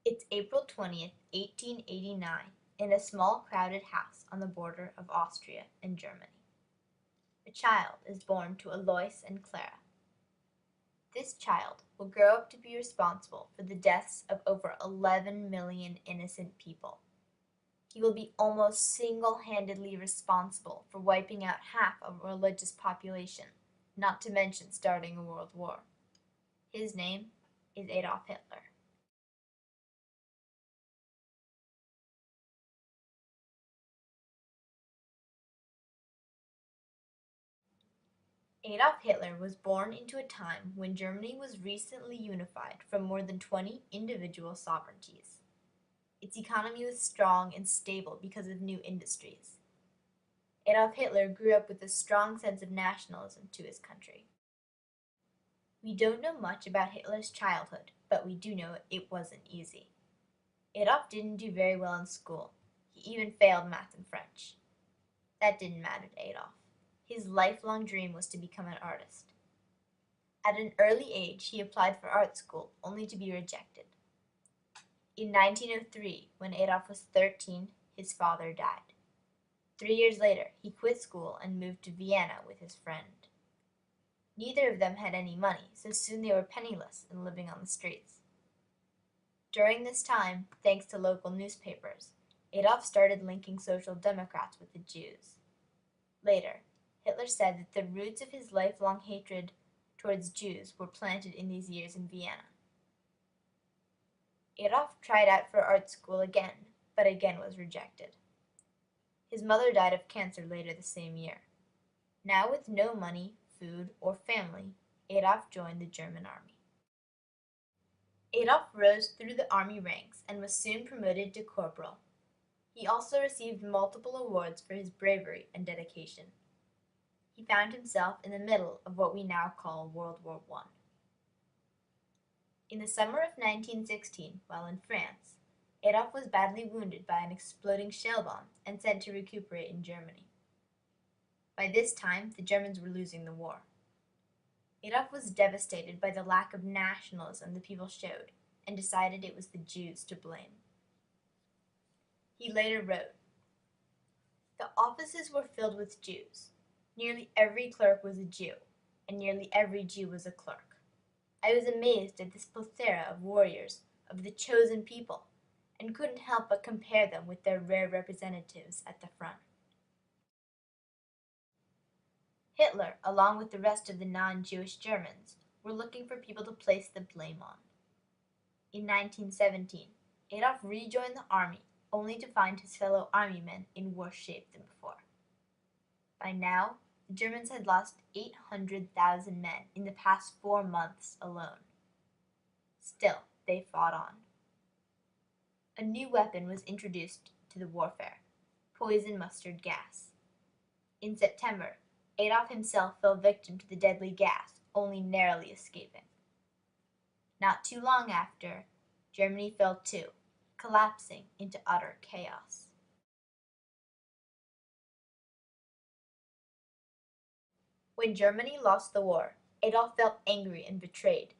It's April 20th, 1889, in a small crowded house on the border of Austria and Germany. A child is born to Alois and Clara. This child will grow up to be responsible for the deaths of over 11 million innocent people. He will be almost single-handedly responsible for wiping out half of a religious population, not to mention starting a world war. His name is Adolf Hitler. Adolf Hitler was born into a time when Germany was recently unified from more than 20 individual sovereignties. Its economy was strong and stable because of new industries. Adolf Hitler grew up with a strong sense of nationalism to his country. We don't know much about Hitler's childhood, but we do know it wasn't easy. Adolf didn't do very well in school. He even failed math and French. That didn't matter to Adolf. His lifelong dream was to become an artist. At an early age, he applied for art school, only to be rejected. In 1903, when Adolf was 13, his father died. 3 years later, he quit school and moved to Vienna with his friend. Neither of them had any money, so soon they were penniless and living on the streets. During this time, thanks to local newspapers, Adolf started linking Social Democrats with the Jews. Later, Hitler said that the roots of his lifelong hatred towards Jews were planted in these years in Vienna. Adolf tried out for art school again, but again was rejected. His mother died of cancer later the same year. Now with no money, food, or family, Adolf joined the German army. Adolf rose through the army ranks and was soon promoted to corporal. He also received multiple awards for his bravery and dedication. He found himself in the middle of what we now call World War I. In the summer of 1916, while in France, Adolf was badly wounded by an exploding shell bomb and sent to recuperate in Germany. By this time, the Germans were losing the war. Adolf was devastated by the lack of nationalism the people showed and decided it was the Jews to blame. He later wrote, "The offices were filled with Jews. Nearly every clerk was a Jew, and nearly every Jew was a clerk. I was amazed at this plethora of warriors, of the chosen people, and couldn't help but compare them with their rare representatives at the front." Hitler, along with the rest of the non-Jewish Germans, were looking for people to place the blame on. In 1917, Adolf rejoined the army, only to find his fellow armymen in worse shape than before. By now, the Germans had lost 800,000 men in the past 4 months alone. Still, they fought on. A new weapon was introduced to the warfare: poison mustard gas. In September, Adolf himself fell victim to the deadly gas, only narrowly escaping. Not too long after, Germany fell too, collapsing into utter chaos. When Germany lost the war, Adolf felt angry and betrayed.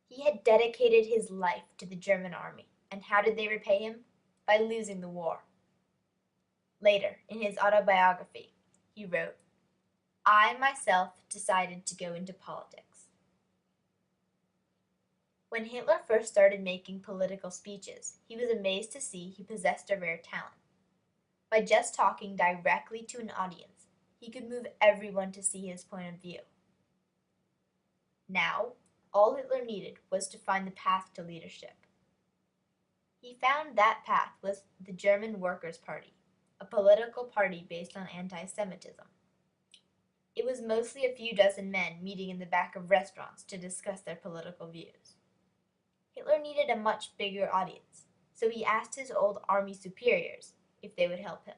He had dedicated his life to the German army, and how did they repay him? By losing the war. Later, in his autobiography, he wrote, "I myself decided to go into politics." When Hitler first started making political speeches, he was amazed to see he possessed a rare talent. By just talking directly to an audience, he could move everyone to see his point of view. Now, all Hitler needed was to find the path to leadership. He found that path was the German Workers' Party, a political party based on anti-Semitism. It was mostly a few dozen men meeting in the back of restaurants to discuss their political views. Hitler needed a much bigger audience, so he asked his old army superiors if they would help him.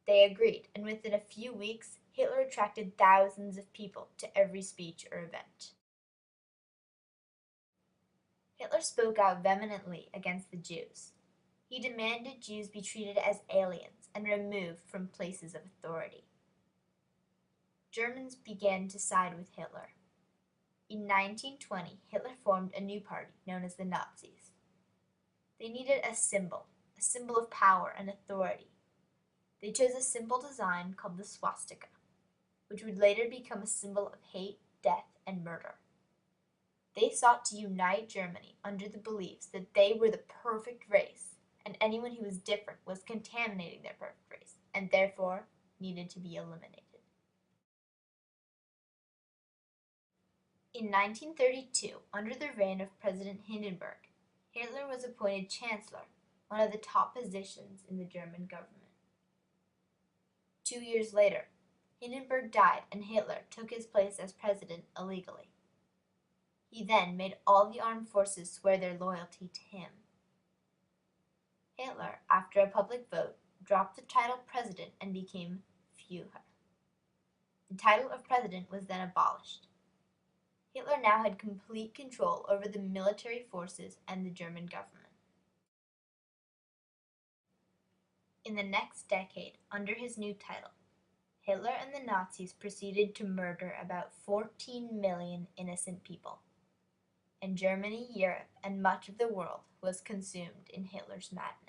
They agreed, and within a few weeks, Hitler attracted thousands of people to every speech or event. Hitler spoke out vehemently against the Jews. He demanded Jews be treated as aliens and removed from places of authority. Germans began to side with Hitler. In 1920, Hitler formed a new party known as the Nazis. They needed a symbol of power and authority. They chose a simple design called the swastika, which would later become a symbol of hate, death, and murder. They sought to unite Germany under the beliefs that they were the perfect race, and anyone who was different was contaminating their perfect race, and therefore needed to be eliminated. In 1932, under the reign of President Hindenburg, Hitler was appointed Chancellor, one of the top positions in the German government. 2 years later, Hindenburg died and Hitler took his place as president illegally. He then made all the armed forces swear their loyalty to him. Hitler, after a public vote, dropped the title president and became Führer. The title of president was then abolished. Hitler now had complete control over the military forces and the German government. In the next decade, under his new title, Hitler and the Nazis proceeded to murder about 14 million innocent people, and Germany, Europe, and much of the world was consumed in Hitler's madness.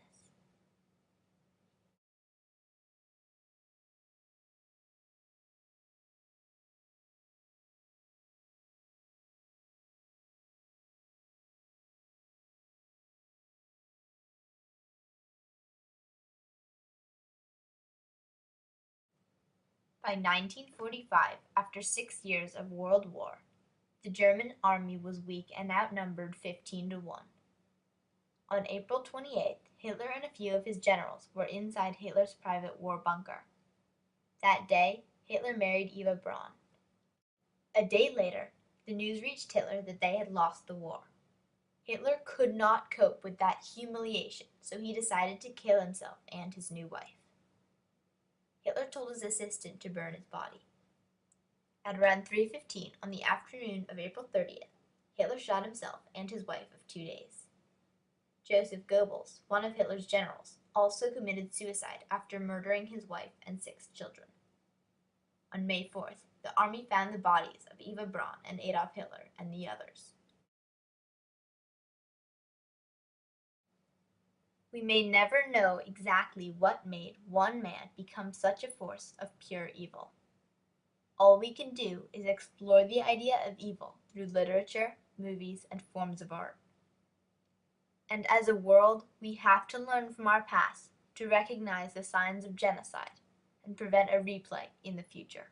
By 1945, after 6 years of World War, the German army was weak and outnumbered 15-1. On April 28th, Hitler and a few of his generals were inside Hitler's private war bunker. That day, Hitler married Eva Braun. A day later, the news reached Hitler that they had lost the war. Hitler could not cope with that humiliation, so he decided to kill himself and his new wife. Hitler told his assistant to burn his body. At around 3:15 on the afternoon of April 30th, Hitler shot himself and his wife of 2 days. Joseph Goebbels, one of Hitler's generals, also committed suicide after murdering his wife and 6 children. On May 4th, the army found the bodies of Eva Braun and Adolf Hitler and the others. We may never know exactly what made one man become such a force of pure evil. All we can do is explore the idea of evil through literature, movies, and forms of art. And as a world, we have to learn from our past to recognize the signs of genocide and prevent a replay in the future.